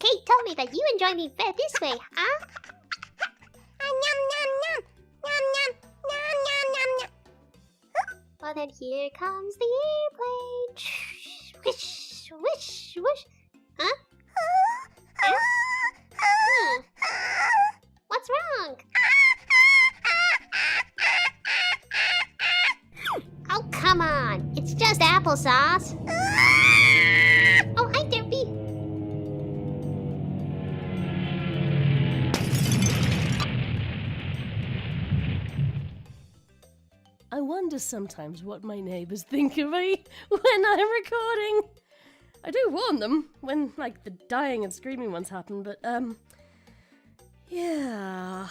Kate told me that you enjoy being fed this way, huh? Nom nom nom! Nom nom! Nom nom nom nom! Well then here comes the airplane. Whoosh, whoosh, whoosh. Huh? What's wrong? Oh, come on. It's just applesauce. Oh, hi, Derpy. I wonder sometimes what my neighbors think of me when I'm recording. I do warn them when, like, the dying and screaming ones happen, but, yeah.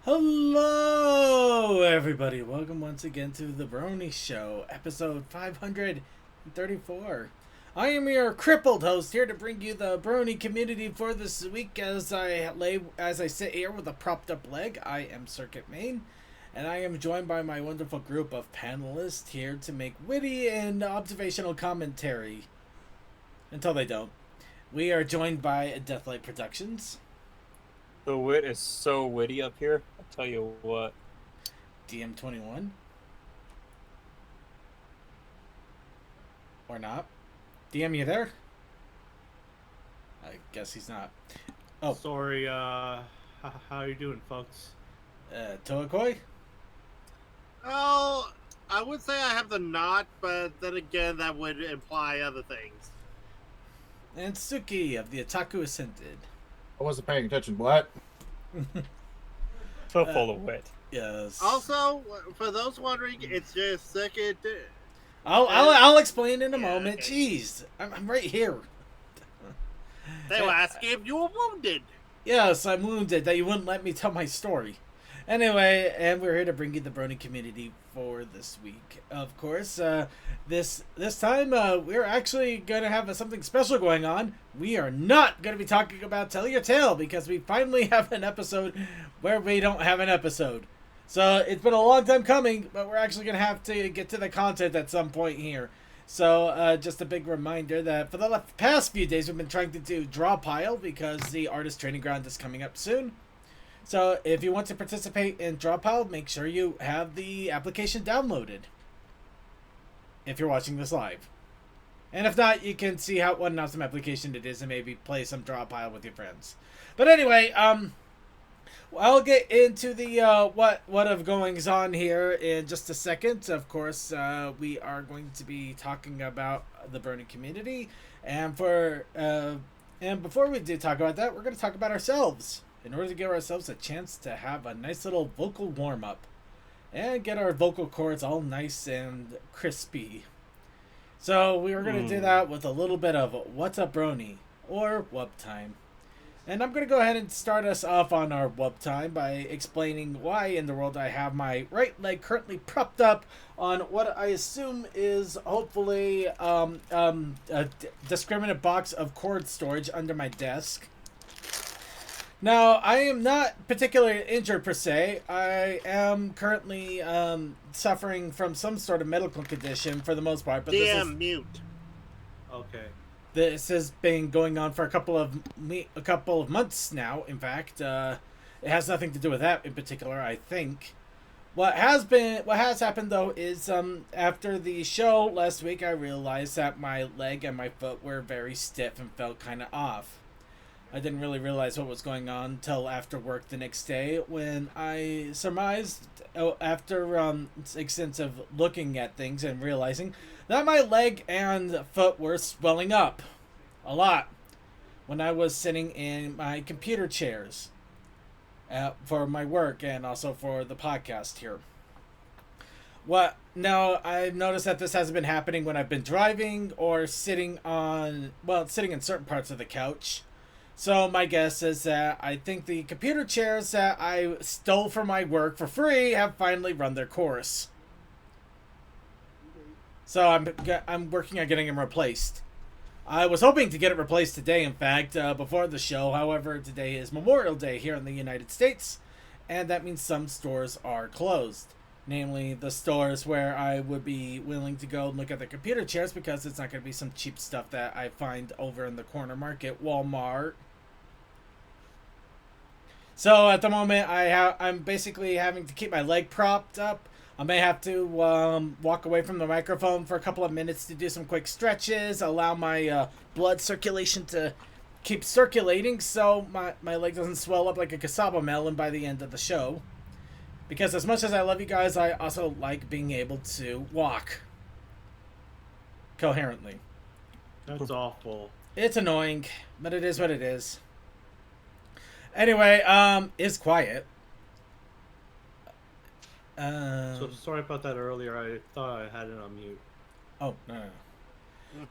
Hello, everybody. Welcome once again to the Brony Show, episode 534. I am your crippled host here to bring you the Brony community for this week as I sit here with a propped up leg. I am Circuit Main, and I am joined by my wonderful group of panelists here to make witty and observational commentary. Until they don't. We are joined by Deathlight Productions. The wit is so witty up here. I'll tell you what. DM21. Or not. DM, you there? I guess he's not. Oh. Sorry, how you doing, folks? Toakoi? Oh, I would say I have the knot, but then again, that would imply other things. And Suki of the Otaku Ascended. I wasn't paying attention. What? So full of wit. Yes. Also, for those wondering, it's just second. I'll explain in a moment. Okay. Jeez, I'm right here. They were asking if you were wounded. Yes, I'm wounded that you wouldn't let me tell my story. Anyway, and we're here to bring you the Brony community for this week. Of course, this time we're actually going to have something special going on. We are not going to be talking about Tell Your Tale because we finally have an episode where we don't have an episode. So it's been a long time coming, but we're actually going to have to get to the content at some point here. So just a big reminder that for the past few days we've been trying to do Draw Pile because the artist training ground is coming up soon. So if you want to participate in Draw Pile, make sure you have the application downloaded. If you're watching this live. And if not, you can see what an awesome application it is and maybe play some Draw Pile with your friends. But anyway, I'll get into the what of goings on here in just a second. Of course, we are going to be talking about the Brony community, and before we do talk about that, we're going to talk about ourselves in order to give ourselves a chance to have a nice little vocal warm up and get our vocal cords all nice and crispy. So we are going to do that with a little bit of What's Up Brony or Wub Time. And I'm going to go ahead and start us off on our wub time by explaining why in the world I have my right leg currently propped up on what I assume is hopefully a discriminate box of cord storage under my desk. Now, I am not particularly injured per se. I am currently suffering from some sort of medical condition for the most part. But Mute. Okay. This has been going on for a couple of months now. In fact, it has nothing to do with that in particular. I think what has happened though is after the show last week, I realized that my leg and my foot were very stiff and felt kind of off. I didn't really realize what was going on until after work the next day when I surmised after extensive looking at things and realizing that my leg and foot were swelling up a lot when I was sitting in my computer chairs for my work and also for the podcast here. What? No, I've noticed that this hasn't been happening when I've been driving or sitting on, well, sitting in certain parts of the couch. So my guess is that I think the computer chairs that I stole from my work for free have finally run their course. So I'm working on getting them replaced. I was hoping to get it replaced today, in fact, before the show. However, today is Memorial Day here in the United States, and that means some stores are closed. Namely, the stores where I would be willing to go and look at the computer chairs, because it's not going to be some cheap stuff that I find over in the corner market, Walmart. So at the moment, I'm basically having to keep my leg propped up. I may have to walk away from the microphone for a couple of minutes to do some quick stretches, allow my blood circulation to keep circulating so my leg doesn't swell up like a cassava melon by the end of the show. Because as much as I love you guys, I also like being able to walk coherently. That's awful. It's annoying, but it is what it is. Anyway, it's quiet. So sorry about that earlier. I thought I had it on mute. Oh no.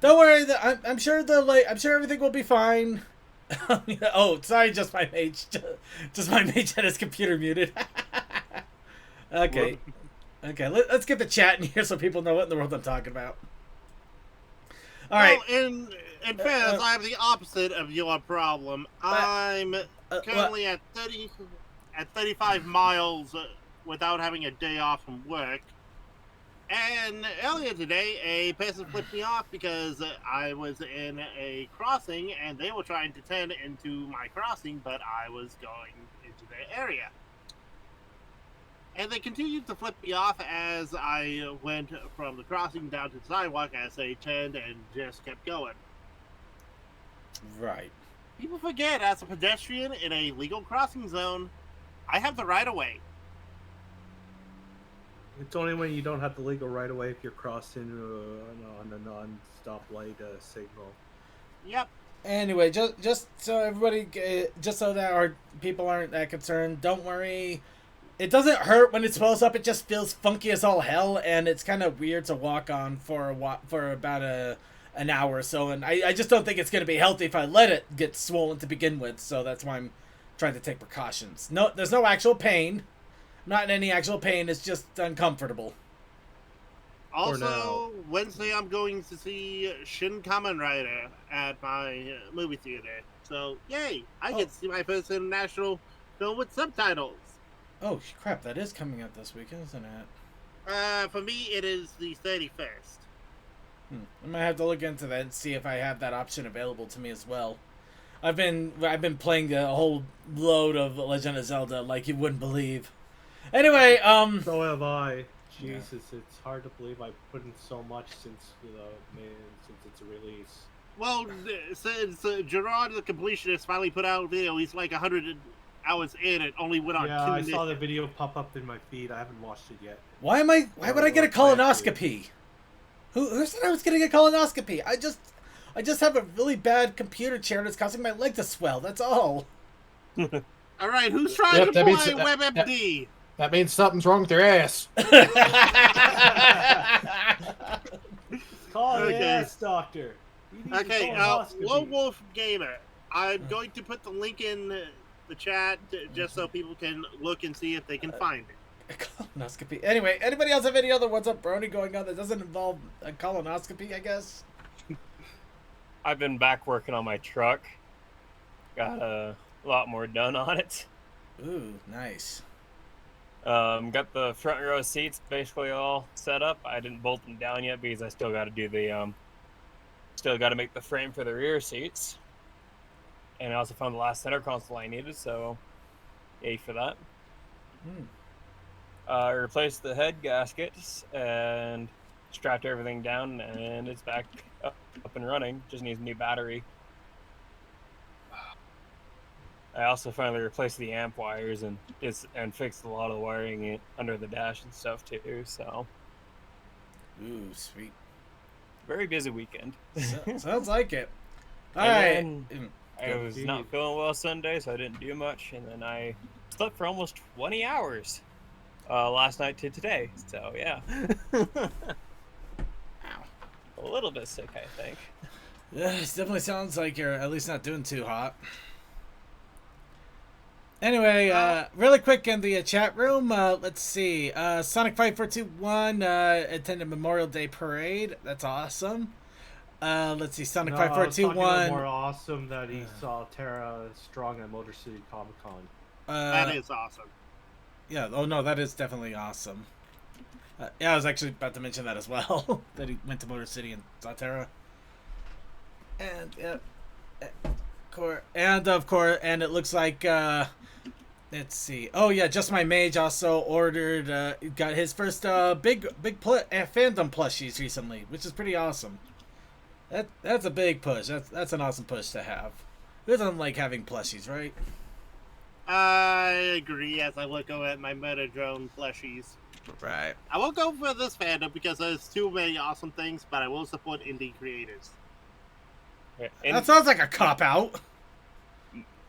Don't worry. I'm sure I'm sure everything will be fine. Oh, sorry. Just my mage. Just my mage had his computer muted. Okay. Okay. Let's get the chat in here so people know what in the world I'm talking about. All right. Well, in fairness, I have the opposite of your problem. I'm currently at 35 miles without having a day off from work. And earlier today, a person flipped me off because I was in a crossing and they were trying to turn into my crossing, but I was going into their area. And they continued to flip me off as I went from the crossing down to the sidewalk as they turned and just kept going. Right. People forget, as a pedestrian in a legal crossing zone, I have the right of way. It's only when you don't have the legal right of way if you're crossing on a non-stop light signal. Yep. Anyway, just so everybody, just so that our people aren't that concerned, don't worry. It doesn't hurt when it swells up. It just feels funky as all hell, and it's kind of weird to walk on for about an hour or so. And I just don't think it's going to be healthy if I let it get swollen to begin with. So that's why I'm trying to take precautions. No, there's no actual pain. Not in any actual pain. It's just uncomfortable. Also, Wednesday I'm going to see Shin Kamen Rider at my movie theater. So, yay! I get to see my first international film with subtitles. Oh, crap. That is coming out this week, isn't it? For me, it is the 31st. I might have to look into that and see if I have that option available to me as well. I've been playing a whole load of Legend of Zelda like you wouldn't believe. Anyway, So have I. Jesus, it's hard to believe I've put in so much since its release. Well, since Gerard the Completionist finally put out a video, he's like 100 hours in. It only went on 2 I minutes. saw the video pop up in my feed. I haven't watched it yet. Why would I get a colonoscopy? Who said I was getting a colonoscopy? I just have a really bad computer chair and it's causing my leg to swell. That's all. All right, who's trying to play WebMD? That means something's wrong with your ass. Call Okay. the ass doctor. Okay, Lone Wolf Gamer. I'm going to put the link in the chat just so people can look and see if they can find it. Colonoscopy. Anyway, anybody else have any other What's Up Brony going on that doesn't involve a colonoscopy, I guess? I've been back working on my truck. Got a lot more done on it. Ooh, nice. Got the front row seats basically all set up. I didn't bolt them down yet because I still got to do the still got to make the frame for the rear seats. And I also found the last center console I needed, so yay for that. I replaced the head gaskets and strapped everything down, and it's back up and running. Just needs a new battery. I also finally replaced the amp wires and fixed a lot of the wiring under the dash and stuff too. So, Ooh, sweet. very busy weekend. Sounds like it. All And right. I was not feeling well Sunday, so I didn't do much, and then I slept for almost 20 hours. last night to today. So yeah, a little bit sick, I think. Yeah, it definitely sounds like you're at least not doing too hot. Anyway, really quick in the chat room, let's see. Sonic5421 attended Memorial Day Parade. That's awesome. Let's see, No, I was talking about Sonic5421. more awesome that he saw Tara Strong at Motor City Comic Con. That is awesome. Yeah, oh no, that is definitely awesome. Yeah, I was actually about to mention that as well. That he went to Motor City and saw Tara. And, of course, and it looks like, let's see. Oh yeah, Just My Mage also ordered, got his first big fandom plushies recently, which is pretty awesome. That's a big push. That's an awesome push to have. Who doesn't like having plushies, right? I agree as I look at my Metadrone plushies. Right. I won't go for this fandom because there's too many awesome things, but I will support indie creators. Yeah, That sounds like a cop out.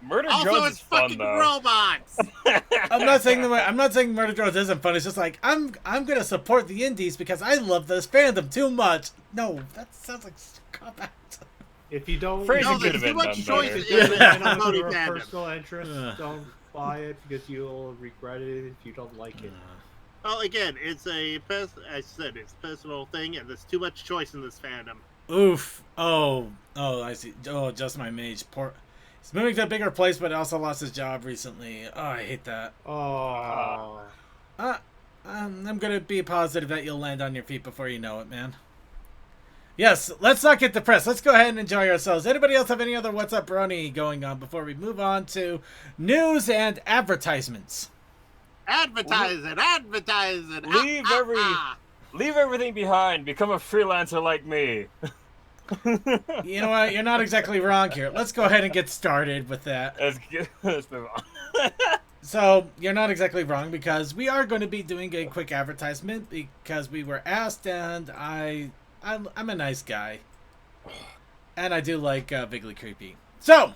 Murder Also, Drones it's is fun fucking though. robots! I'm not saying Murder Drones isn't fun. It's just like I'm gonna support the indies because I love this fandom too much. No, that sounds like a cop out. If you don't, Phrasing No, could there's have too been much done choice better. in Yeah. the out of Cody your fandom. personal interest, don't buy it because you'll regret it if you don't like it. Well, again, it's as I said, it's a personal thing, and there's too much choice in this fandom. Oof. Oh, I see. Oh, Just My Mage. Poor. He's moving to a bigger place, but also lost his job recently. Oh, I hate that. Oh. I'm gonna be positive that you'll land on your feet before you know it, man. Yes, let's not get depressed. Let's go ahead and enjoy ourselves. Anybody else have any other What's Up Brony going on before we move on to news and advertisements? Advertising. Leave everything behind. Become a freelancer like me. You know what? You're not exactly wrong here. Let's go ahead and get started with that. Let's move on. So, you're not exactly wrong because we are going to be doing a quick advertisement because we were asked, and I'm a nice guy. And I do like Vaguely Creepy. So,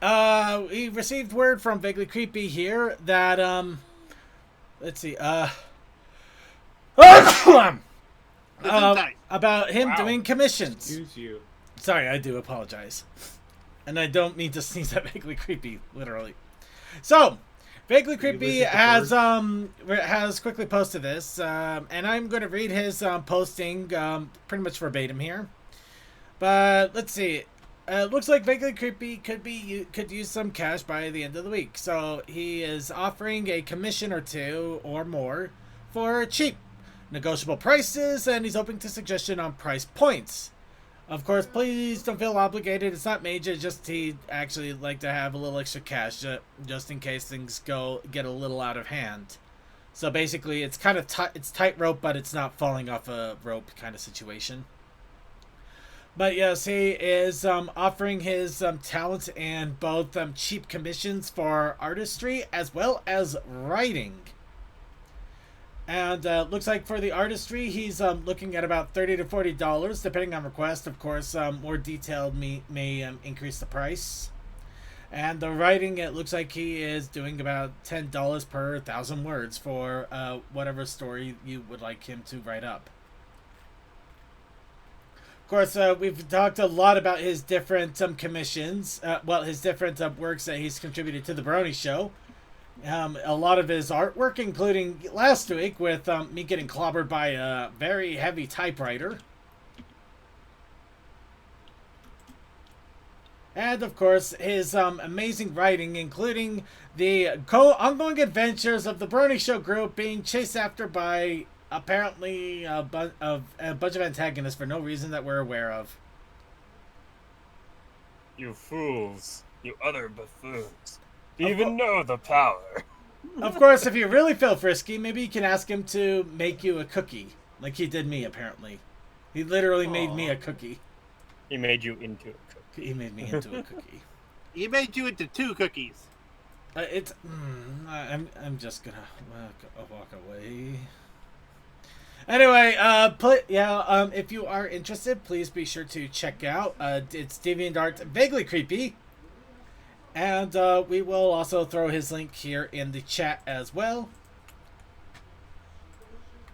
we received word from Vaguely Creepy here that, let's see, about him doing commissions. Excuse you. Sorry, I do apologize. And I don't mean to sneeze at Vaguely Creepy, literally. So, Vaguely Creepy has quickly posted this, and I'm going to read his posting pretty much verbatim here. But let's see. It looks like Vaguely Creepy could use some cash by the end of the week. So he is offering a commission or two or more for cheap, negotiable prices, and he's open to suggestion on price points. Of course, please don't feel obligated. It's not major. Just he'd actually like to have a little extra cash just in case things get a little out of hand. So basically, it's kind of it's tightrope, but it's not falling off a rope kind of situation. But yes, he is offering his talent and both cheap commissions for artistry as well as writing. And looks like for the artistry, he's looking at about $30 to $40, depending on request. Of course, more detailed may increase the price. And the writing, it looks like he is doing about $10 per 1,000 words for whatever story you would like him to write up. Of course, we've talked a lot about his different commissions, his different works that he's contributed to the Brony Show. A lot of his artwork, including last week with me getting clobbered by a very heavy typewriter. And, of course, his amazing writing, including the ongoing adventures of the Brony Show group being chased after by, apparently, a bunch of antagonists for no reason that we're aware of. You fools. You other buffoons. Do you even know the power? Of course, if you really feel frisky, maybe you can ask him to make you a cookie. Like he did me, apparently. He literally made me a cookie. He made you into a cookie. He made me into a cookie. He made you into 2 cookies. I'm just gonna walk away. Anyway, if you are interested, please be sure to check out it's DeviantArt Vaguely Creepy. And we will also throw his link here in the chat as well.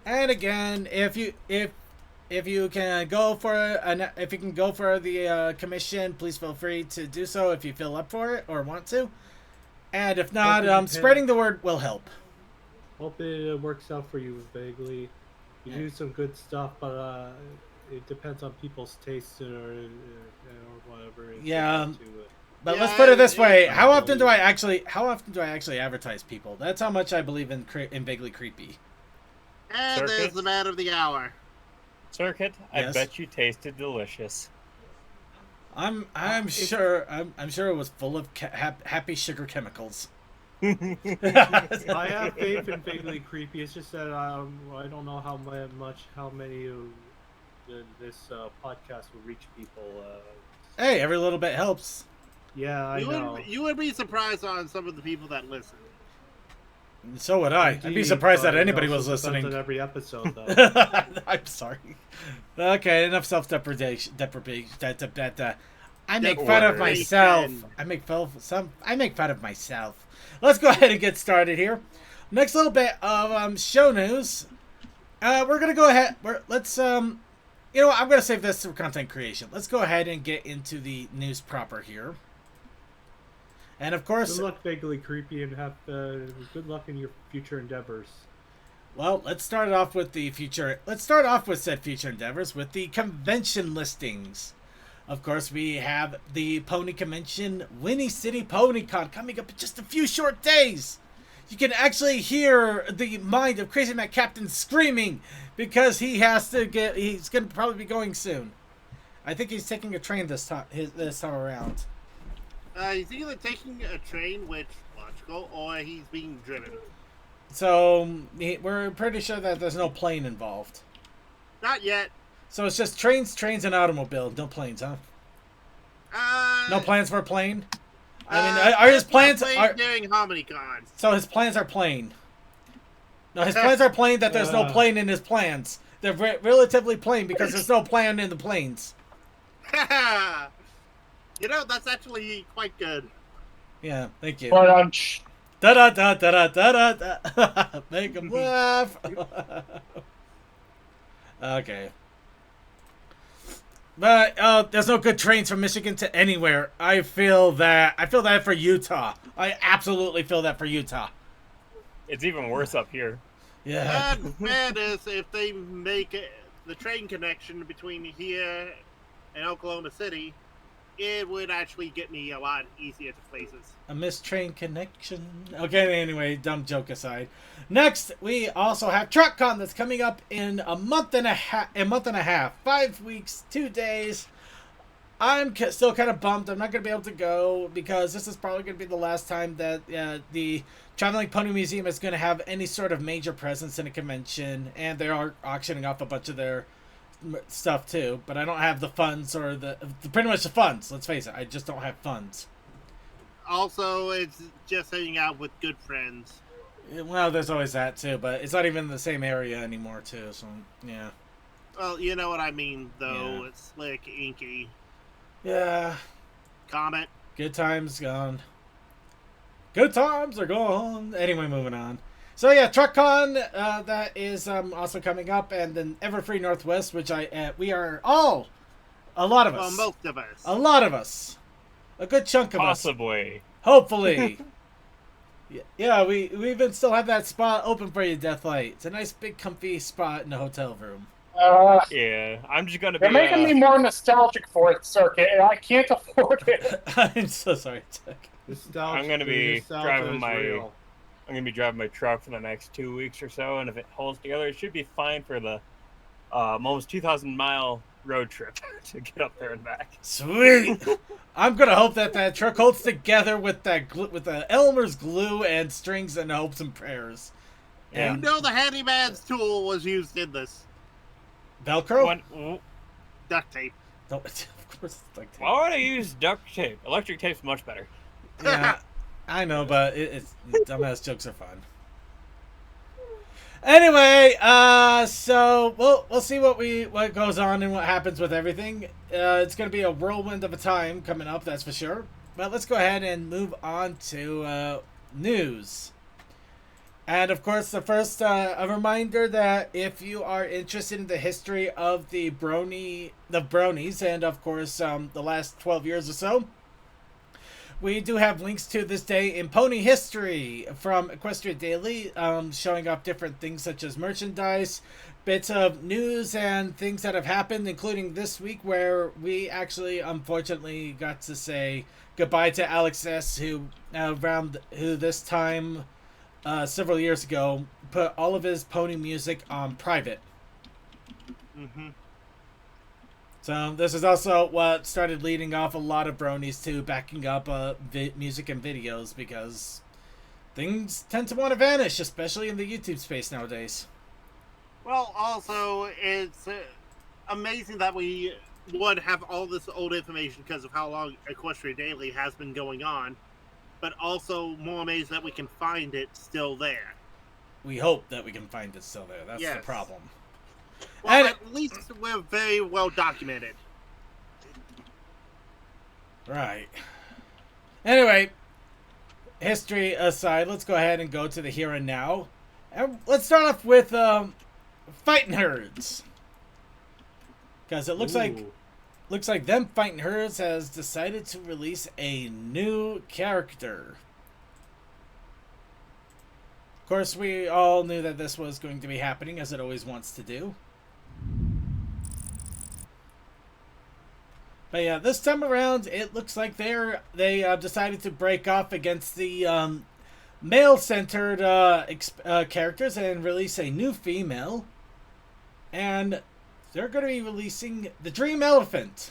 And again, if you can go for the commission, please feel free to do so if you feel up for it or want to. And if not, spreading the word will help. Hope it works out for you vaguely. You do some good stuff, but it depends on people's tastes or whatever. Yeah. But let's put it this way: how often do I actually advertise people? That's how much I believe in vaguely creepy. And there's the man of the hour. Circuit, Yes. I bet you tasted delicious. I'm sure it was full of happy sugar chemicals. I have faith in vaguely creepy. It's just that I don't know how many of this podcast will reach people. Hey, every little bit helps. Yeah, I know. You would be surprised on some of the people that listen. So would I. I'd be surprised that anybody was listening. On every episode, though. I'm sorry. Okay, enough self-depreciation. I make fun of myself. I make fun of myself. Let's go ahead and get started here. Next little bit of show news. We're gonna go ahead. Let's I'm gonna save this for content creation. Let's go ahead and get into the news proper here. And of course, good luck, vaguely creepy, and have good luck in your future endeavors. Well, let's start off with said future endeavors with the convention listings. Of course, we have the Pony Convention, Winnie City PonyCon, coming up in just a few short days. You can actually hear the mind of Crazy Matt Captain screaming because he's going to probably be going soon. I think he's taking a train this time around. He's either taking a train, which logical, or he's being driven. So we're pretty sure that there's no plane involved. Not yet. So it's just trains, and automobile, no planes, huh? No plans for a plane? I mean, are his plans during HomonyCon? So his plans are plain. No, his plans are plain that there's no plane in his plans. They're relatively plain because there's no plan in the planes. That's actually quite good. Yeah, thank you. Crunch. Da da da da da da da. Make him laugh. Okay. But there's no good trains from Michigan to anywhere. I feel that for Utah. I absolutely feel that for Utah. It's even worse up here. Yeah. And bad is if they make the train connection between here and Oklahoma City, it would actually get me a lot easier to places. A missed train connection. Okay, anyway, dumb joke aside. Next, we also have TruckCon that's coming up in a month and a half. 5 weeks, 2 days. I'm still kind of bummed. I'm not going to be able to go because this is probably going to be the last time that the Traveling Pony Museum is going to have any sort of major presence in a convention, and they are auctioning off a bunch of their stuff too, but I don't have the funds or pretty much the funds. Let's face it, I just don't have funds. Also, it's just hanging out with good friends. Well, there's always that too, but it's not even in the same area anymore too, so yeah. Well, you know what I mean, though. Yeah. It's slick, inky. Yeah. Comet. Good times gone. Good times are gone. Anyway, moving on. So yeah, TruckCon, that is also coming up, and then Everfree Northwest, which we are all, a lot of us. Well, most of us. A lot of us. A good chunk of us. Possibly. Hopefully. Yeah, we even still have that spot open for you, Deathlight. It's a nice big comfy spot in the hotel room. Yeah, I'm just gonna be. You're making me more nostalgic for it, Circuit, and I can't afford it. I'm so sorry, Chuck. I'm gonna be driving my truck for the next 2 weeks or so, and if it holds together, it should be fine for the almost 2,000-mile road trip to get up there and back. Sweet. I'm gonna hope that truck holds together with with the Elmer's glue and strings and hopes and prayers. Yeah. You know the handyman's tool was used in this. Velcro? Duct tape. No, of course it's duct tape. Why would I use duct tape? Electric tape's much better. Yeah, I know, but it's dumbass jokes are fun. Anyway, so we'll see what goes on and what happens with everything. It's gonna be a whirlwind of a time coming up, that's for sure. but let's go ahead and move on to news. And of course, the first a reminder that if you are interested in the history of the bronies, and of course the last 12 years or so, we do have links to this day in pony history from Equestria Daily, showing off different things such as merchandise, bits of news, and things that have happened, including this week where we actually unfortunately got to say goodbye to Alex S., who this time several years ago put all of his pony music on private. Mm-hmm. So this is also what started leading off a lot of bronies to backing up music and videos, because things tend to want to vanish, especially in the YouTube space nowadays. Well, also, it's amazing that we would have all this old information because of how long Equestria Daily has been going on, but also more amazed that we can find it still there. We hope that we can find it still there. That's the problem. Well, at least we're very well documented. Right. Anyway, history aside, let's go ahead and go to the here and now. And let's start off with fighting herds. Because it looks like them fighting herds has decided to release a new character. Of course, we all knew that this was going to be happening, as it always wants to do. But yeah, this time around, it looks like they decided to break off against the male-centered characters and release a new female. And they're going to be releasing the Dream Elephant.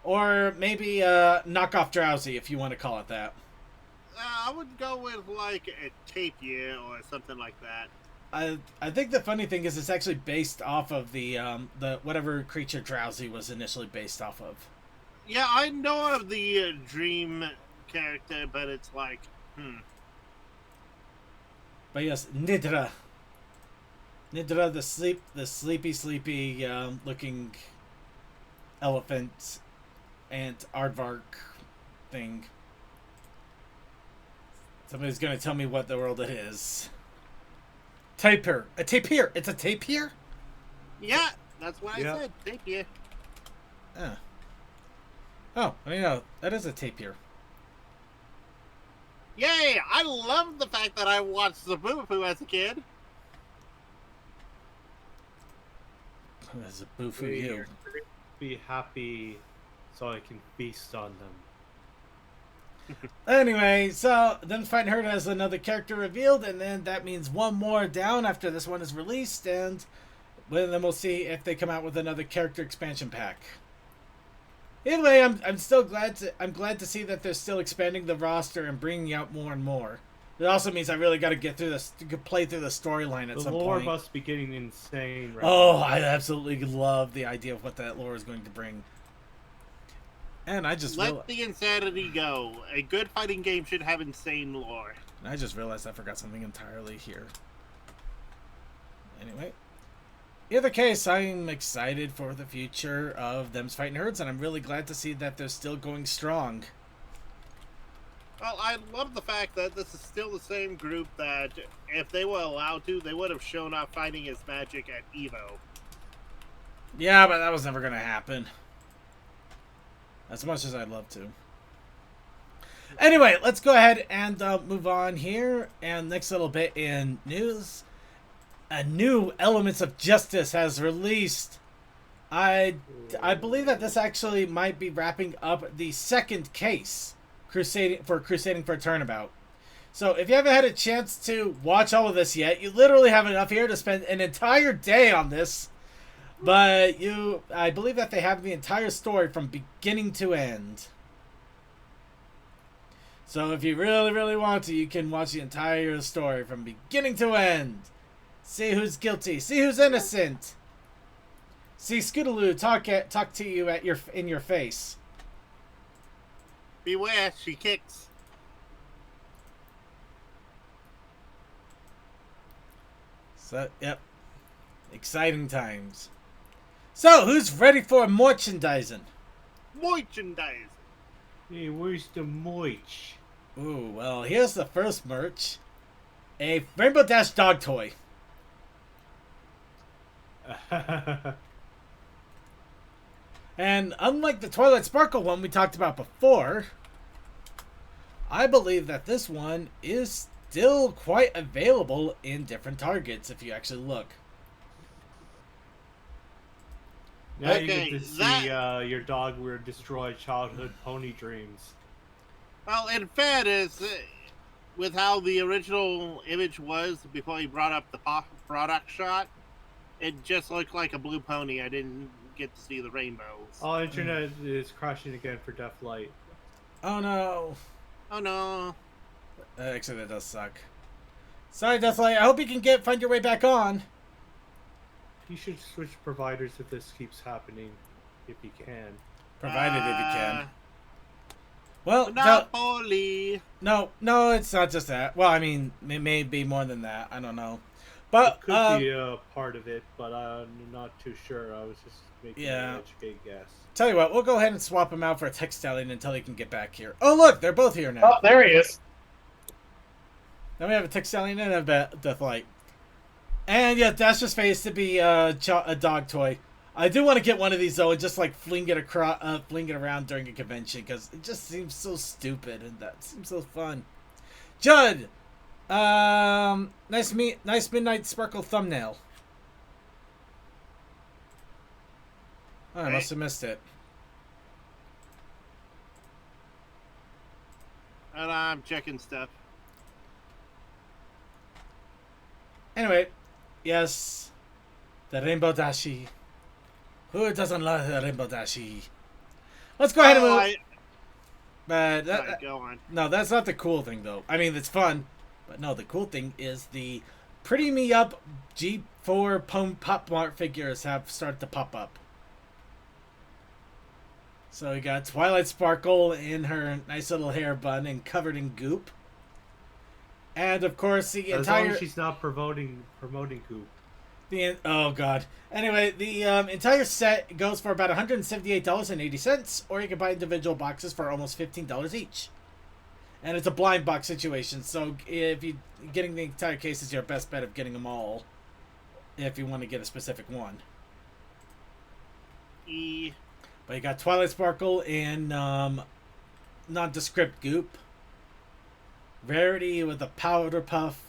Or maybe Knockoff Drowsy, if you want to call it that. I would go with, like, a tapir or something like that. I think the funny thing is it's actually based off of the whatever creature Drowsy was initially based off of. Yeah, I know of the Dream character, but it's like, But yes, Nidra. Nidra, the sleepy looking elephant and aardvark thing. Somebody's gonna tell me what the world it is. Tapir. A tapir. It's a tapir? Yeah, that's what I said. Tapir. Oh, I know. That is a tapir. Yay! I love the fact that I watched the Boo as a kid. That's a boo for you. Be happy so I can feast on them. Anyway, so then Fighting Herd has another character revealed, and then that means one more down after this one is released, and then we'll see if they come out with another character expansion pack. Either way, I'm still glad to see that they're still expanding the roster and bringing out more and more. It also means I really got to get through this, play through the storyline at some point. The lore must be getting insane right now. now. I absolutely love the idea of what that lore is going to bring. And I just let the insanity go. A good fighting game should have insane lore. I just realized I forgot something entirely here. Anyway, either case, I'm excited for the future of Them's Fighting Herds, and I'm really glad to see that they're still going strong. Well, I love the fact that this is still the same group that, if they were allowed to, they would have shown off fighting his magic at EVO. Yeah, but that was never going to happen. As much as I'd love to. Anyway, let's go ahead and move on here. And next little bit in news. A new Elements of Justice has released. I believe that this actually might be wrapping up the second case Crusading for a Turnabout. So if you haven't had a chance to watch all of this yet, you literally have enough here to spend an entire day on this. But I believe that they have the entire story from beginning to end. So if you really, really want to, you can watch the entire story from beginning to end. See who's guilty. See who's innocent. See Scootaloo talk to you in your face. Beware, she kicks. So, yep. Exciting times. So, who's ready for merchandising? Merchandising. Hey, where's the merch? Ooh, well, here's the first merch. A Rainbow Dash dog toy. And unlike the Twilight Sparkle one we talked about before, I believe that this one is still quite available in different targets if you actually look. Now you Okay, get to see your dog will destroy childhood pony dreams. Well, in fairness, with how the original image was before he brought up the product shot, it just looked like a blue pony. I didn't get to see the rainbows. Oh, internet is crashing again for Deaf Light. Oh no. Oh no. Actually, that does suck. Sorry, Deathlight. I hope you can find your way back on. You should switch providers if this keeps happening, if you can. Provided if you can. Well, Monopoly. no, it's not just that. Well, I mean, it may be more than that. I don't know. But It could be a part of it, but I'm not too sure. I was just making an educated guess. Tell you what, we'll go ahead and swap him out for a text stallion until he can get back here. Oh, look, they're both here now. Oh, there he is. Now we have a text stallion and a Deathlight. And yeah, Dash's face to be a dog toy. I do want to get one of these though, and just like fling it around during a convention because it just seems so stupid and that seems so fun. Judd, nice midnight sparkle thumbnail. Oh, I must have missed it. And I'm checking stuff. Anyway, yes, the Rainbow Dashi. Who doesn't love the Rainbow Dashi? Let's go ahead and move. But Sorry, go on. No, that's not the cool thing, though. I mean, it's fun, but no, the cool thing is the Pretty Me Up G4 Pop Mart figures have started to pop up. So we got Twilight Sparkle in her nice little hair bun and covered in goop. And of course the entire. As long as she's not promoting goop. Oh god. Anyway, the entire set goes for about $178.80, or you can buy individual boxes for almost $15 each. And it's a blind box situation, so if you getting the entire case is your best bet of getting them all, if you want to get a specific one. But you got Twilight Sparkle in nondescript goop. Rarity with a powder puff.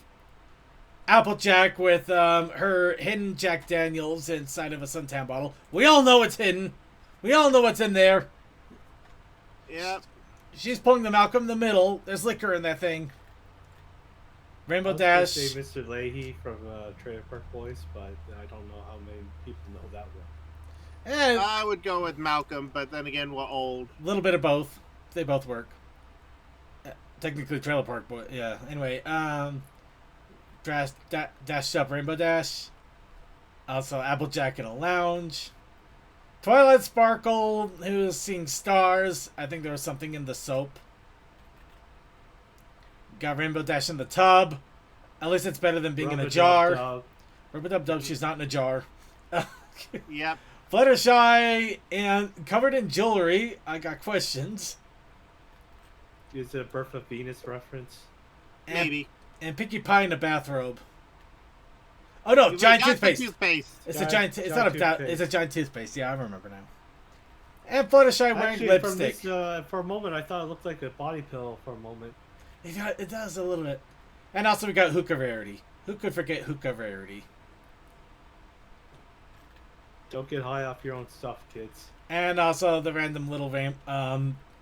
Applejack with her hidden Jack Daniels inside of a suntan bottle. We all know it's hidden. We all know what's in there. Yep. She's pulling the Malcolm in the middle. There's liquor in that thing. Rainbow Dash. Say Mr. Leahy from Trailer Park Boys, but I don't know how many people know that one. And I would go with Malcolm, but then again, we're old. a little bit of both. They both work. Technically, Trailer Park Boy. Yeah. Anyway, Dash Up Rainbow Dash. Also, Applejack in a lounge. Twilight Sparkle, who's seeing stars. I think there was something in the soap. Got Rainbow Dash in the tub. At least it's better than being in a jar. Rubber Dub, she's not in a jar. Yep. Fluttershy and covered in jewelry. I got questions. Is it a Birth of Venus reference? Maybe. And Pinkie Pie in a bathrobe. Oh no, giant toothpaste. It's a giant. It's not a. It's a giant toothpaste. Yeah, I remember now. And Fluttershy wearing lipstick. For a moment, I thought it looked like a body pillow. For a moment, it does a little bit. And also we got Hookah Rarity. Who could forget Hookah Rarity? Don't get high off your own stuff, kids. And also the random little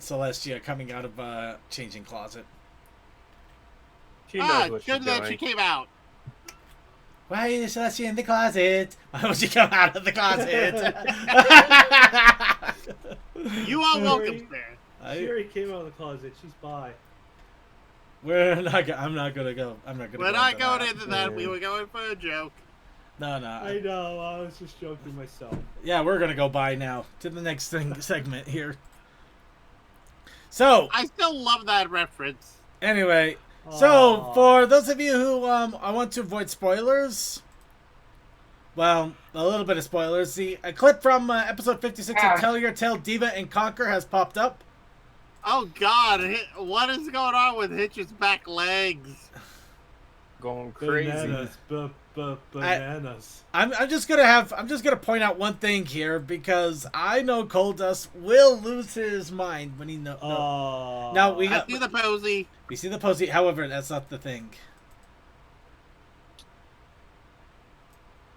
Celestia coming out of changing closet. She knows what she's good that doing. she came out. Why is Celestia in the closet? Why would she come out of the closet? You are welcome there. She already came out of the closet. She's bi. I'm not gonna go. I'm not gonna. We're not going into that. We were going for a joke. No. I know. I was just joking myself. Yeah, we're gonna go by now to the next segment here. So I still love that reference. Anyway, so for those of you who I want to avoid spoilers, well, a little bit of spoilers. A clip from episode 56 of Tell Your Tale Diva and Conquer has popped up. Oh God! What is going on with Hitch's back legs? Going crazy. Bananas. I'm just gonna point out one thing here because I know Coldust will lose his mind when he know. Oh. Now we I got see the posy. we see the posy. However, that's not the thing.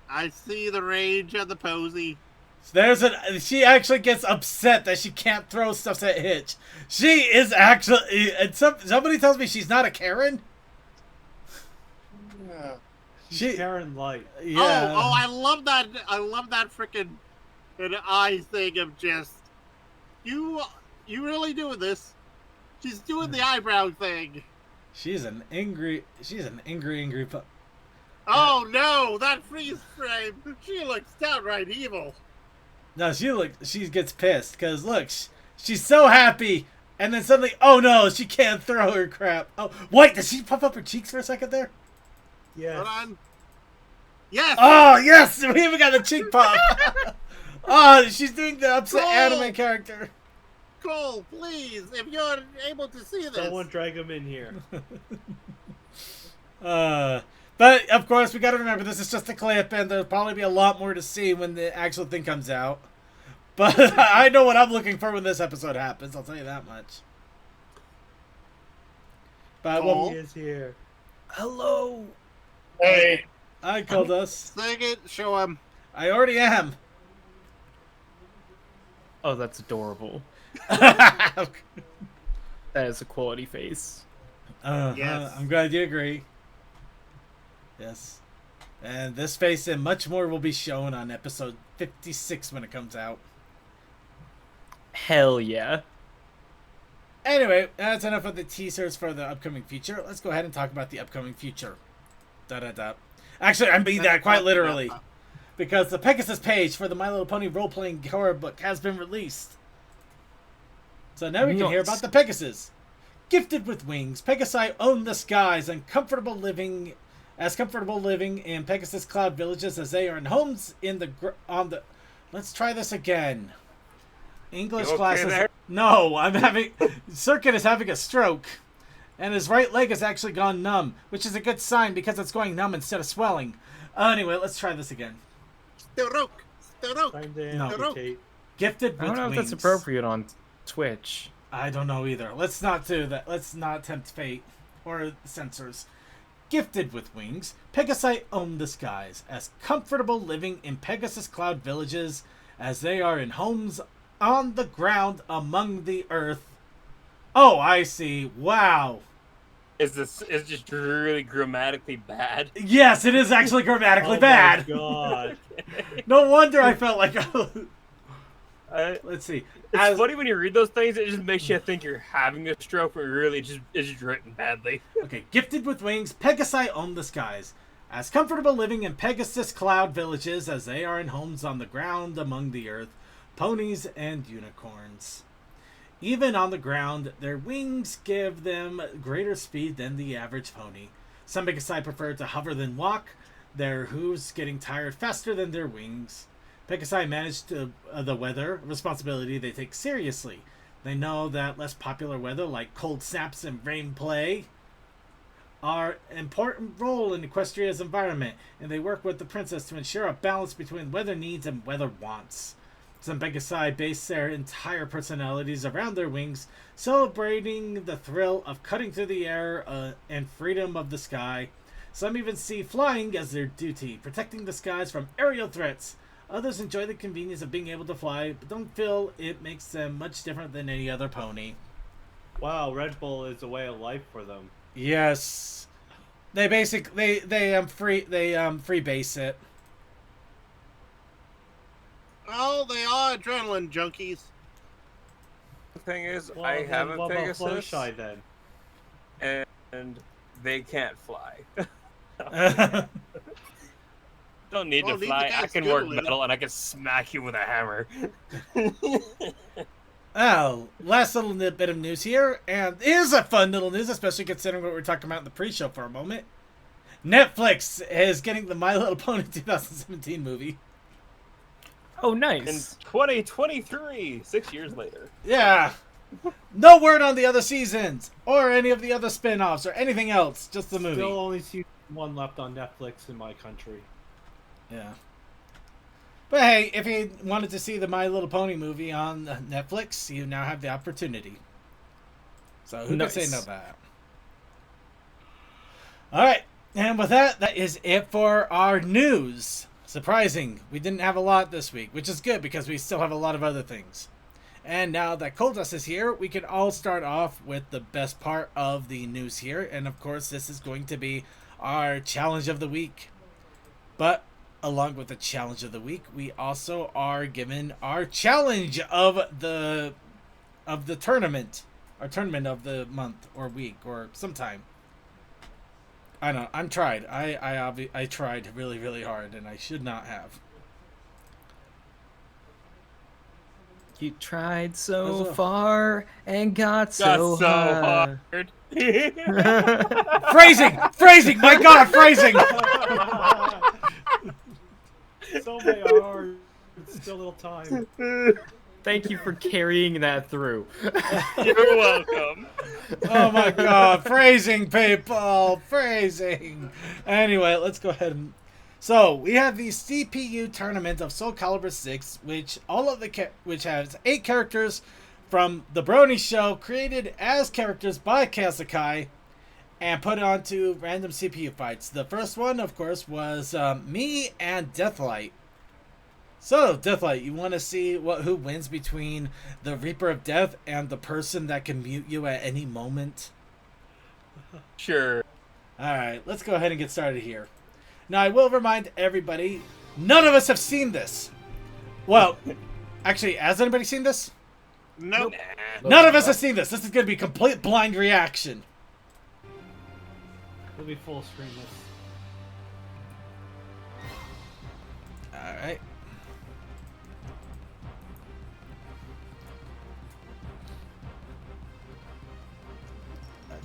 I see the rage of the posy. She actually gets upset that she can't throw stuff at Hitch. She is actually, and somebody tells me she's not a Karen. Yeah. She Karen Light. yeah. Oh, I love that. I love that freaking an eye thing of just you really doing this. She's doing the eyebrow thing. She's an angry. Oh no, that freeze frame. She looks downright evil. No, she gets pissed because look, she's so happy, and then suddenly, oh no, she can't throw her crap. Oh wait, does she puff up her cheeks for a second there? Yes. Hold on. Yes. Oh yes, we even got the cheek puff. Oh, she's doing the upset anime character. Cole, please, if you're able to see this. Someone drag him in here. But of course we got to remember this is just a clip, and there'll probably be a lot more to see when the actual thing comes out. But I know what I'm looking for when this episode happens. I'll tell you that much. But Cole? He is here. hello, Hey. I called us. Sing it, show him. I already am. Oh, that's adorable. Uh-huh. That is a quality face. Yes. I'm glad you agree. Yes. And this face and much more will be shown on episode 56 when it comes out. Hell yeah. Anyway, that's enough of the teasers for the upcoming future. Let's go ahead and talk about the upcoming future. Da-da-da. Actually, I mean that quite literally. Because the Pegasus page for the My Little Pony role-playing horror book has been released. So now we can hear about the Pegasus. Gifted with wings, Pegasi own the skies and comfortable living in Pegasus Cloud villages as they earn homes in the Let's try this again. English You okay classes. there? No, I'm having Circuit is having a stroke. And his right leg has actually gone numb, which is a good sign because it's going numb instead of swelling. Anyway, let's try this again. Time to No. amputate. Gifted with I don't know wings. if that's appropriate on Twitch. I don't know either. Let's not do that. Let's not tempt fate or censors. Gifted with wings, Pegasi own the skies, as comfortable living in Pegasus Cloud villages as they are in homes on the ground among the earth. Oh, I see. Wow. Is just really grammatically bad? Yes, it is actually grammatically Oh bad. my God. No wonder I felt like. Let's see. It's funny when you read those things, it just makes you think you're having a stroke, but really it's just written badly. Okay, gifted with wings, Pegasi own the skies. As comfortable living in Pegasus Cloud villages as they are in homes on the ground among the earth, ponies and unicorns. Even on the ground, their wings give them greater speed than the average pony. Some Pegasi prefer to hover than walk, their hooves getting tired faster than their wings. Pegasi manage the weather responsibility they take seriously. They know that less popular weather like cold snaps and rain play are an important role in Equestria's environment, and they work with the princess to ensure a balance between weather needs and weather wants. Some Pegasi base their entire personalities around their wings, celebrating the thrill of cutting through the air and freedom of the sky. Some even see flying as their duty, protecting the skies from aerial threats. Others enjoy the convenience of being able to fly, but don't feel it makes them much different than any other pony. Wow, Red Bull is a way of life for them. Yes, they basically they free base it. Oh, they are adrenaline junkies. The thing is, Well, I then have a what about Pegasus, Fluttershy then? and they can't fly. Don't need Well, to neither fly. can I can work Skittle. metal, and I can smack you with a hammer. Oh, last little bit of news here, and it is a fun little news, especially considering what we were talking about in the pre-show for a moment. Netflix is getting the My Little Pony 2017 movie. Oh, In nice. 2023, 6 years later. Yeah, No word on the other seasons or any of the other spin-offs or anything else. Just the movie. Still only season 1 left on Netflix in my country. Yeah. But hey, if you wanted to see the My Little Pony movie on Netflix, you now have the opportunity. So who can say no to that? Alright, and with that, that is it for our news. Surprising, we didn't have a lot this week, which is good because we still have a lot of other things. And now that Cold Dust is here, we can all start off with the best part of the news here. And of course, this is going to be our challenge of the week. But along with the challenge of the week, we also are given our challenge of the tournament, our tournament of the month or week or sometime. I know I'm tried. I tried really, really hard, and I should not have. You tried so far and got so hard. Phrasing! My God, phrasing! So they are. Still a little time. Thank you for carrying that through. You're welcome. Oh my God, phrasing, people, phrasing. Anyway, let's go ahead and. So we have the CPU tournament of Soul Calibur 6, which which has 8 characters from the Brony show, created as characters by Kazakai, and put onto random CPU fights. The first one, of course, was me and Deathlight. So, Deathlight, you want to see who wins between the Reaper of Death and the person that can mute you at any moment? Sure. Alright, let's go ahead and get started here. Now, I will remind everybody, none of us have seen this. Well, actually, has anybody seen this? Nope. None of us have seen this. This is going to be complete blind reaction. It'll be full screen this. Alright.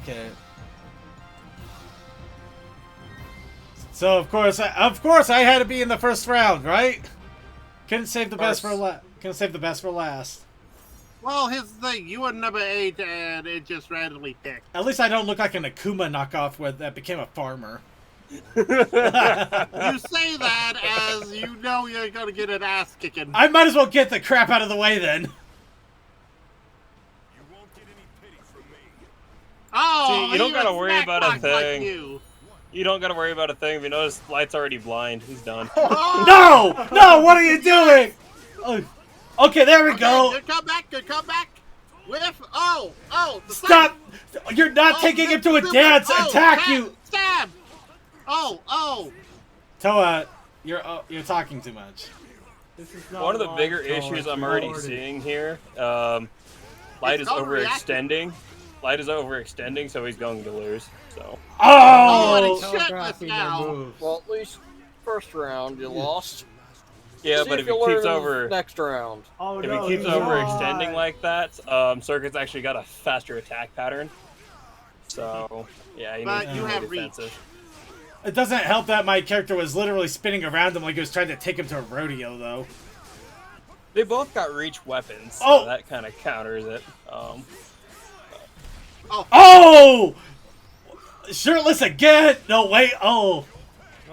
Okay. So of course I had to be in the first round, right? Couldn't save the best for last. Couldn't save the best for last. Well, here's the thing. You were number 8, and it just randomly picked. At least I don't look like an Akuma knockoff that became a farmer. You say that as you know you're gonna get an ass kicking. I might as well get the crap out of the way then. Oh, See, you don't gotta worry about a thing. Like you don't gotta worry about a thing. If you notice, Light's already blind. He's done. No! No! What are you doing? Oh, okay, there we go. Good comeback. Good comeback. Whiff. Oh. The Stop! You're not taking him to a dance. Attack you. Stab. Oh. Toa, you're talking too much. This is not One of the long, bigger so issues it's I'm already recorded. seeing here, Light is overextending. Light is overextending, so he's going to lose. So. Oh, and he's Telegraphing shitless their now. moves. Well, at least first round you lost. Yeah, See but if if he you keeps learn over, next round. Oh, if no, he keeps he's overextending not. like that, Circuit's actually got a faster attack pattern. So yeah, he But needs you to be have more reach. defensive. It doesn't help that my character was literally spinning around him like he was trying to take him to a rodeo, though. They both got reach weapons, so Oh! that kind of counters it. Oh! Shirtless again? No, wait. Oh.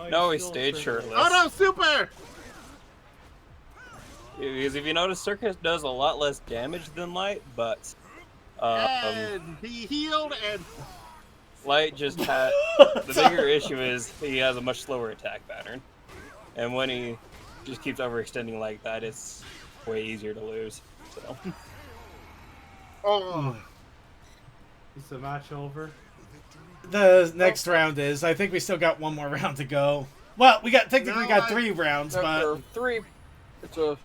No, he still stayed shirtless. shirtless. Oh no, super. Because if you notice, Circuit does a lot less damage than Light, but And he healed and Light just had the bigger issue is he has a much slower attack pattern, and when he just keeps overextending like that, it's way easier to lose. So oh. Is the match over? The next round is. I think we still got one more round to go. Well, we got 3 rounds, There but... are 3. It's a.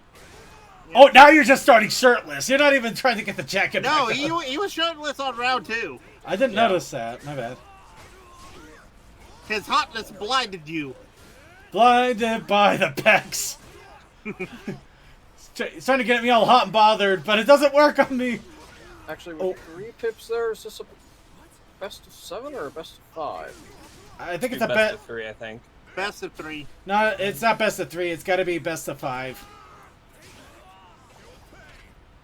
Oh, now you're just starting shirtless. You're not even trying to get the jacket No, back up. he was shirtless on round 2. I didn't notice that. My bad. His hotness blinded you. Blinded by the pecs. It's trying to get me all hot and bothered, but it doesn't work on me. Actually, with 3 pips there, is this a best of 7 or a best of 5? I think it's do a best bet. of 3, I think. Best of 3. No, it's not best of 3. It's got to be best of 5.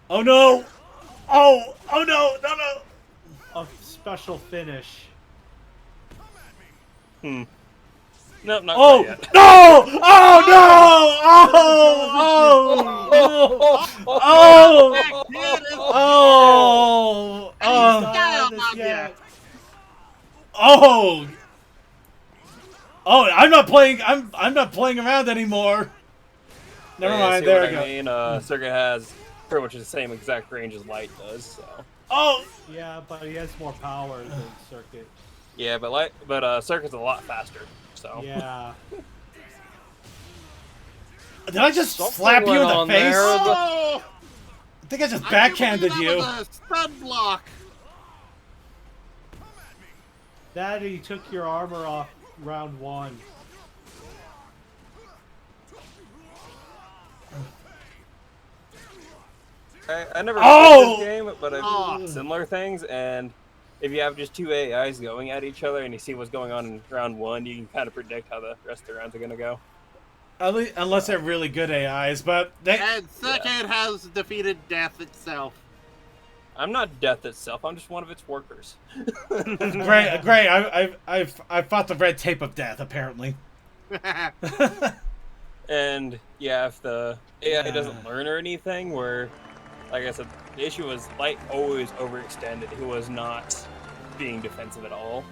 Oh no! Oh! Oh no! No! No! A special finish. Nope, not Oh! quite yet. No! Oh no! Oh! Oh! Oh! Oh! Oh! I'm not playing. I'm not playing around anymore. Never mind. There we go. I mean, Circuit has pretty much the same exact range as Light does. So. Oh! Yeah, but he has more power than Circuit. Yeah, but Circuit's a lot faster. So. Yeah. Did I just Something slap you in went the on face? there. Oh! I think I just backhanded you. That was a stun block. That he took your armor off round 1. I never Oh! played this game, but I've seen similar things, and if you have just two AIs going at each other and you see what's going on in round 1, you can kind of predict how the rest of the rounds are going to go. At least, unless they're really good AIs, but they... And Circuit has defeated Death itself. I'm not Death itself, I'm just one of its workers. Great. I fought the red tape of death, apparently. And, yeah, if the AI doesn't learn or anything, where, like I said, the issue was Light always overextended. He was not being defensive at all.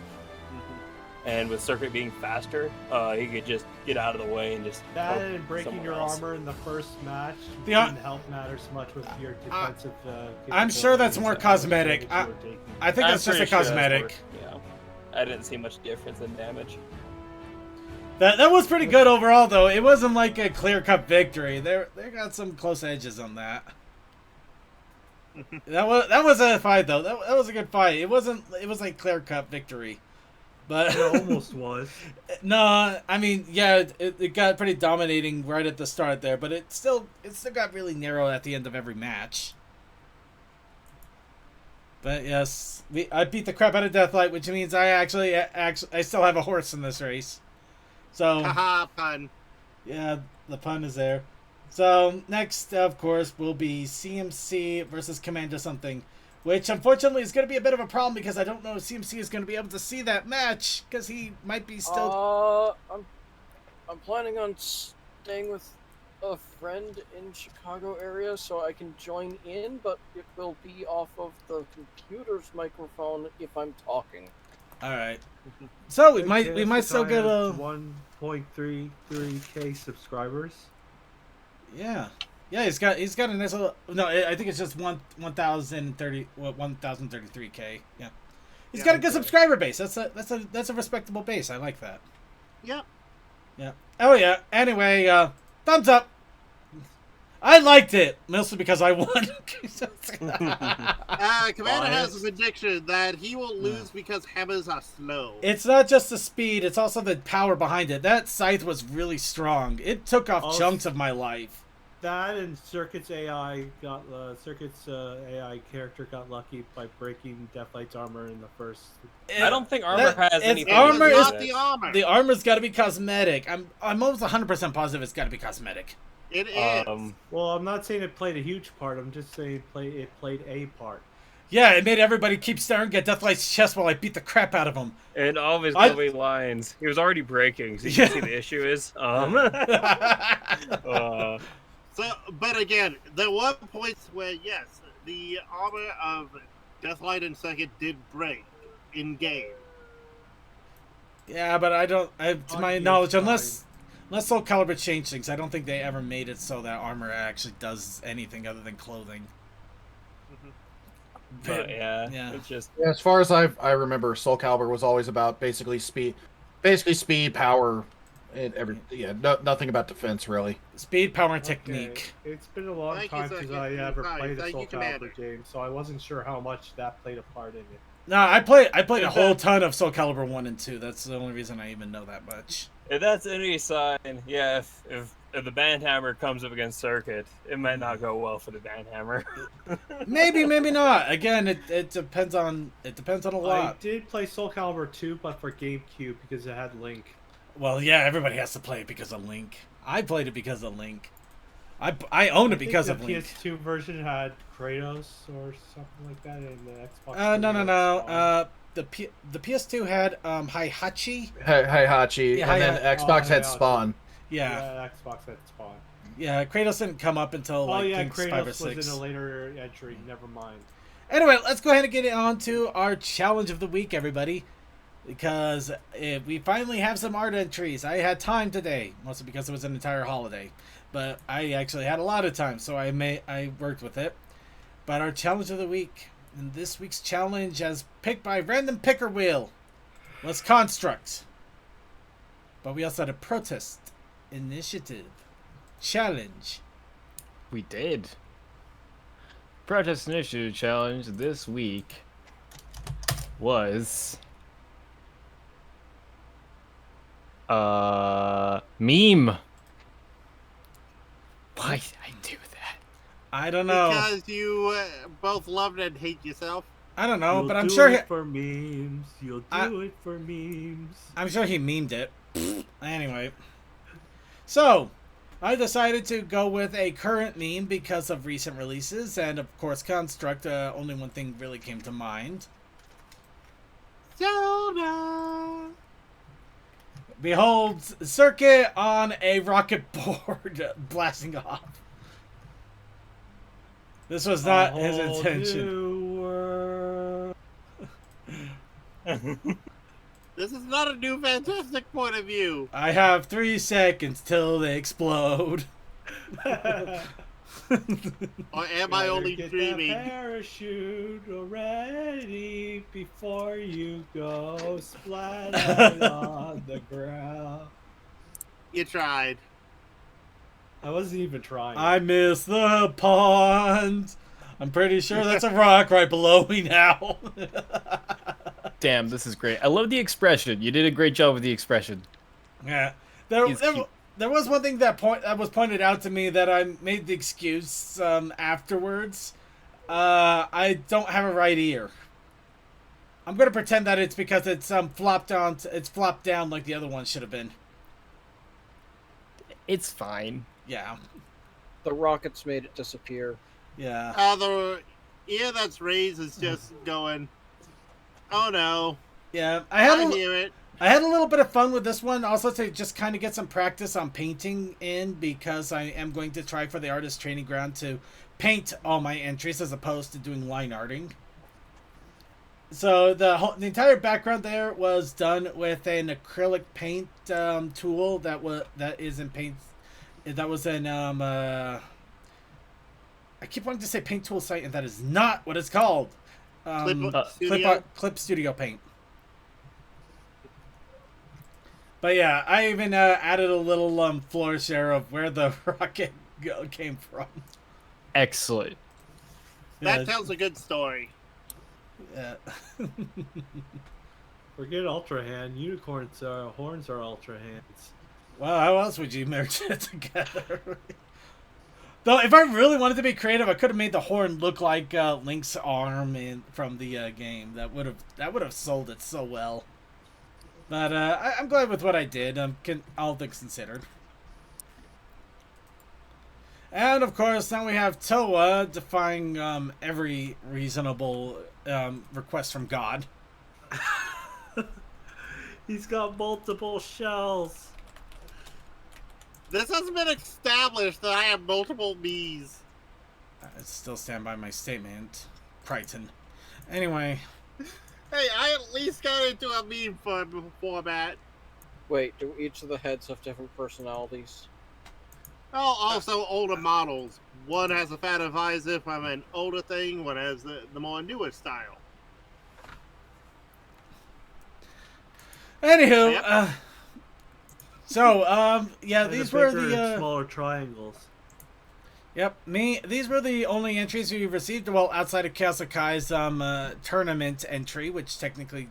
And with Circuit being faster, he could just get out of the way and just... That and breaking your armor in the first match didn't help matters much with your defensive... I'm sure that's more cosmetic. I think that's just a cosmetic. Yeah, I didn't see much difference in damage. That was pretty good overall, though. It wasn't like a clear-cut victory. They got some close edges on that. That was a fight, though. That was a good fight. It was like clear-cut victory. But it almost was. No, I mean, yeah, it got pretty dominating right at the start there, but it still got really narrow at the end of every match. But yes, I beat the crap out of Deathlight, which means I still have a horse in this race. So haha, pun. Yeah, the pun is there. So next, of course, will be CMC versus Commander something. Which, unfortunately, is going to be a bit of a problem because I don't know if CMC is going to be able to see that match because he might be still... I'm planning on staying with a friend in Chicago area so I can join in, but it will be off of the computer's microphone if I'm talking. All right. So we might still get a 1.33k subscribers. Yeah. Yeah, he's got a nice little... No, I think it's just 1,033k. Yeah, he's got a good subscriber base. That's a respectable base. I like that. Yep. Yeah. Oh yeah. Anyway, thumbs up. I liked it mostly because I won. Commander has a prediction that he will lose because hammers are slow. It's not just the speed; it's also the power behind it. That scythe was really strong. It took off chunks of my life. That and Circuit's AI character got lucky by breaking Deathlight's armor in the first. I don't think armor has anything. Armor is the armor. The armor's got to be cosmetic. I'm almost 100% positive it's got to be cosmetic. It is. Well, I'm not saying it played a huge part. I'm just saying it played a part. Yeah, it made everybody keep staring at Deathlight's chest while I beat the crap out of him. And all of his glowing lines. He was already breaking, so you can see the issue is. But again, there were points where, yes, the armor of Deathlight and Circuit did break in game. Yeah, but to my knowledge, unless Soul Calibur changed things, I don't think they ever made it so that armor actually does anything other than clothing. But yeah, it's just... Yeah, as far as I remember, Soul Calibur was always about basically speed, power, and nothing about defense really. Speed, power, and technique. It's been a long time since I ever played a Soul Calibur game, so I wasn't sure how much that played a part in it. No, I played a whole ton of Soul Calibur 1 and 2. That's the only reason I even know that much. If that's any sign, yeah, if the Bandhammer comes up against Circuit, it might not go well for the Bandhammer. maybe not. Again, it depends on a lot. I did play Soul Calibur 2, but for GameCube because it had Link. Well, yeah, everybody has to play it because of Link. I played it because of Link. I own I it because think of the Link. PS2 version had Kratos or something like that, and the Xbox. No. The PS2 had Heihachi. Heihachi, Yeah, and then Xbox had Heihachi. Spawn. Yeah. Xbox had Spawn. Yeah, Kratos didn't come up until like Kratos 5 or was 6. in a later entry. Never mind. Anyway, let's go ahead and get on to our challenge of the week, everybody. Because we finally have some art entries. I had time today, mostly because it was an entire holiday. But I actually had a lot of time, so I worked with it. But our challenge of the week, and this week's challenge as picked by Random Picker Wheel, was Construct. But we also had a protest initiative challenge. We did. Protest Initiative challenge this week was meme. Why did I do that? I don't know. Because you both love and hate yourself. I don't know, You'll but I'm do sure it for memes. You'll do it for memes. I'm sure he memed it. Anyway. So, I decided to go with a current meme because of recent releases, and of course Construct, only one thing really came to mind. Zelda! Behold, Circuit on a rocket board blasting off. This was not his intention. This is not a new fantastic point of view. I have 3 seconds till they explode. Or am I only dreaming? That parachute already before you go splat out on the ground. You tried. I wasn't even trying. I miss the pond. I'm pretty sure that's a rock right below me now. Damn, this is great. I love the expression. You did a great job with the expression. Yeah. There was one thing that was pointed out to me that I made the excuse afterwards. I don't have a right ear. I'm gonna pretend that it's because it's flopped down. It's flopped down like the other one should have been. It's fine. Yeah. The rockets made it disappear. Yeah. The ear that's raised is just going, oh no. Yeah. I hear it. I had a little bit of fun with this one, also to just kind of get some practice on painting in, because I am going to try for the artist training ground to paint all my entries as opposed to doing line arting. So the entire background there was done with an acrylic paint tool that was in paint. That was in I keep wanting to say Paint Tool Site, and that is not what it's called. Clip Studio Paint. But yeah, I even added a little flourish there of where the rocket came from. Excellent. That tells a good story. Yeah. Forget Ultra Hand. Unicorns horns are Ultra Hands. Well, how else would you merge it together? Though, if I really wanted to be creative, I could have made the horn look like Link's arm from the game. That would have sold it so well. But I'm glad with what I did. All things considered. And of course, now we have Toa defying every reasonable request from God. He's got multiple shells. This has been established that I have multiple B's. I still stand by my statement, Crichton. Anyway. Hey, I at least got into a meme format. Wait, do each of the heads have different personalities? Oh, also older models. One has a fatter visor from an older thing, one has the more newer style. Anywho, Yep. Yeah, And these the were bigger the and smaller triangles. Yep, these were the only entries we received. Well, outside of Chaos Akai's tournament entry, which technically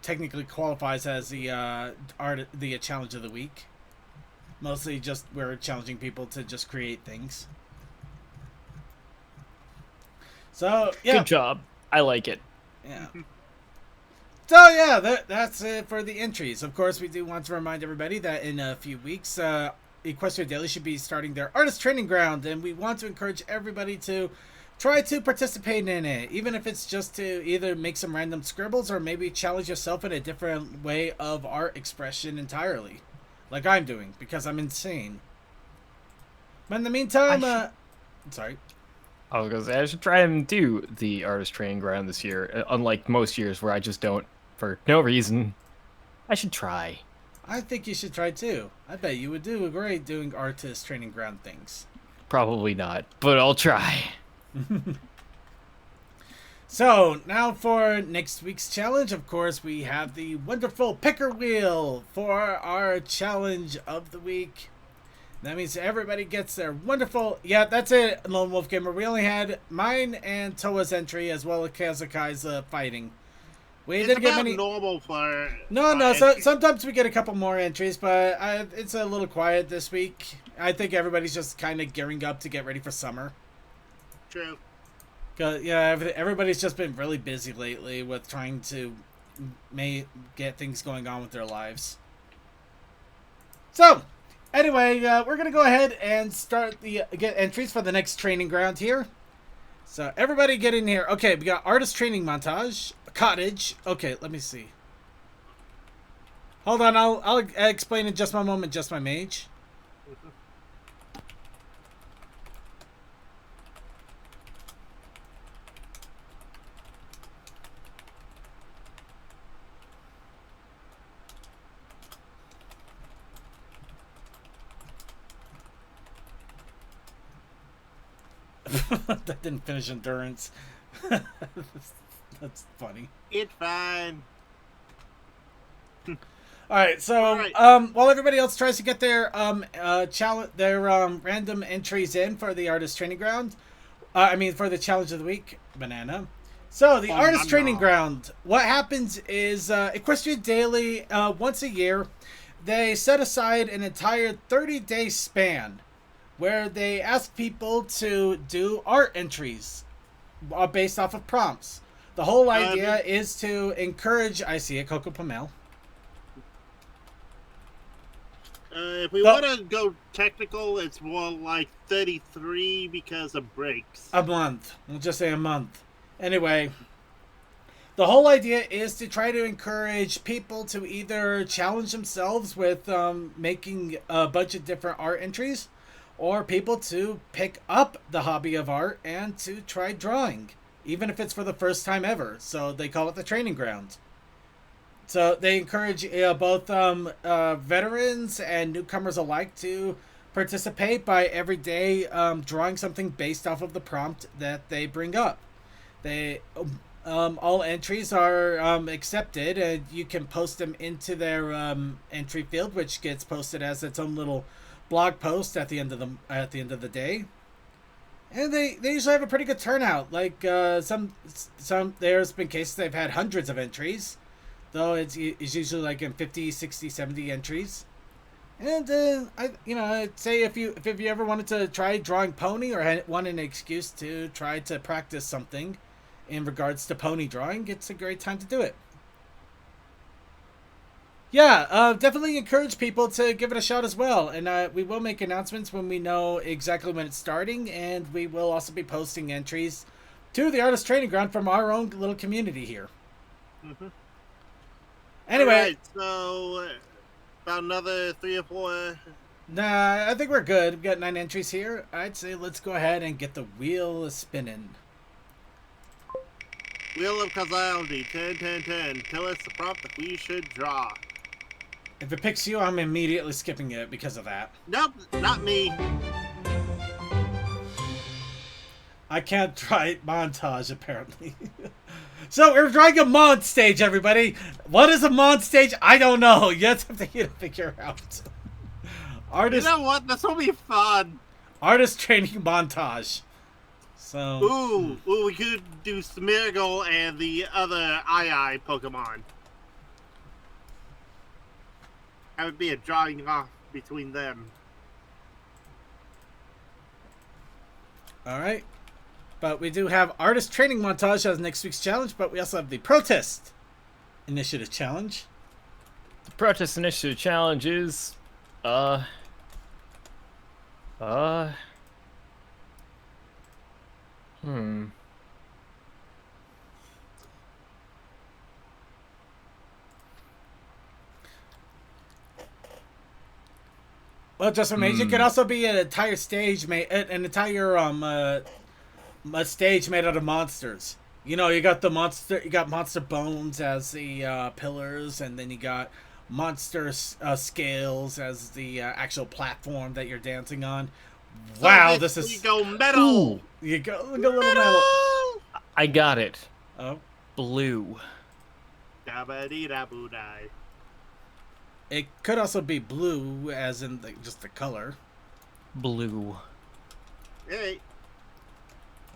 technically qualifies as the challenge of the week. Mostly just we're challenging people to just create things. So yeah, Good job. I like it. Yeah. So yeah, that's it for the entries. Of course, we do want to remind everybody that in a few weeks, Equestria Daily should be starting their artist training ground, and we want to encourage everybody to try to participate in it, even if it's just to either make some random scribbles or maybe challenge yourself in a different way of art expression entirely, like I'm doing, because I'm insane. But in the meantime, sorry. I was gonna say I should try and do the artist training ground this year, unlike most years where I just don't for no reason. I should try. I think you should try too. I bet you would do great doing artist training ground things. Probably not, but I'll try. So, now for next week's challenge, of course, we have the wonderful picker wheel for our challenge of the week. That means everybody gets their wonderful... Yeah, that's it, Lone Wolf Gamer. We only had mine and Toa's entry, as well as Kazakai's fighting. We didn't get many... normal for... No, so sometimes we get a couple more entries, but it's a little quiet this week. I think everybody's just kind of gearing up to get ready for summer. True. Yeah, everybody's just been really busy lately with trying to get things going on with their lives. So, anyway, we're going to go ahead and start get entries for the next training ground here. So, everybody get in here. Okay, we got artist training montage, cottage. Okay, let me see. Hold on, I'll explain in just one moment, just my mage. That didn't finish endurance. That's funny. It's fine. Alright, so while everybody else tries to get their random entries in for the artist training ground, for the challenge of the week, banana. So the artist training ground, what happens is Equestria Daily, once a year, they set aside an entire 30-day span where they ask people to do art entries based off of prompts. The whole idea is to encourage... I see it, Coco Pamel. If we want to go technical, it's more like 33 because of breaks. A month. We'll just say a month. Anyway, the whole idea is to try to encourage people to either challenge themselves with making a bunch of different art entries, or people to pick up the hobby of art and to try drawing, even if it's for the first time ever. So they call it the training ground. So they encourage both veterans and newcomers alike to participate by every day drawing something based off of the prompt that they bring up. They all entries are accepted, and you can post them into their entry field, which gets posted as its own little blog post at the end of the day. And they usually have a pretty good turnout. Like some there's been cases they've had hundreds of entries, though it's usually like in 50, 60, 70 entries. And I'd say if you ever wanted to try drawing pony or want an excuse to try to practice something in regards to pony drawing, it's a great time to do it. Yeah, definitely encourage people to give it a shot as well. And we will make announcements when we know exactly when it's starting, and we will also be posting entries to the artist training ground from our own little community here. Mm-hmm. Anyway, right, so about another 3 or 4. Nah, I think we're good. We've got 9 entries here. I'd say let's go ahead and get the wheel spinning. Wheel of Causality, 10, 10, 10. Tell us the prompt that we should draw. If it picks you, I'm immediately skipping it because of that. Nope, not me. I can't try montage, apparently. So, we're drawing a mod stage, everybody. What is a mod stage? I don't know. You have to figure out. You know what? This will be fun. Artist training montage. So. Ooh, we could do Smeargle and the other II Pokemon. That would be a drawing off between them. Alright. But we do have artist training montage as next week's challenge, but we also have the protest initiative challenge. The protest initiative challenge is, Hmm. Well, just amazing. It could also be an entire stage made, an entire a stage made out of monsters. You know, you got monster bones as the pillars, and then you got monster scales as the actual platform that you're dancing on. Wow, this is you go metal. Ooh, you go look a little metal. I got it. Oh, Blue. Dabba-dee-da-boo-die. it could also be blue, as in just the color. Blue. Hey.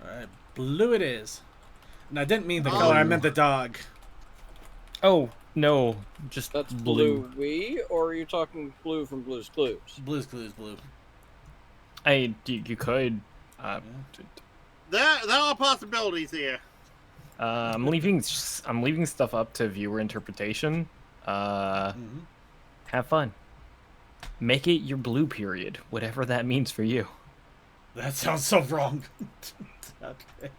All right, blue it is. And I didn't mean the Oh. color; I meant the dog. Oh, no. Just That's blue. Blue-wee, or are you talking blue from Blue's Clues? Blue's Clues blue. You could. There are possibilities here. I'm leaving stuff up to viewer interpretation. Have fun. Make it your blue period, whatever that means for you. That sounds so wrong. Okay.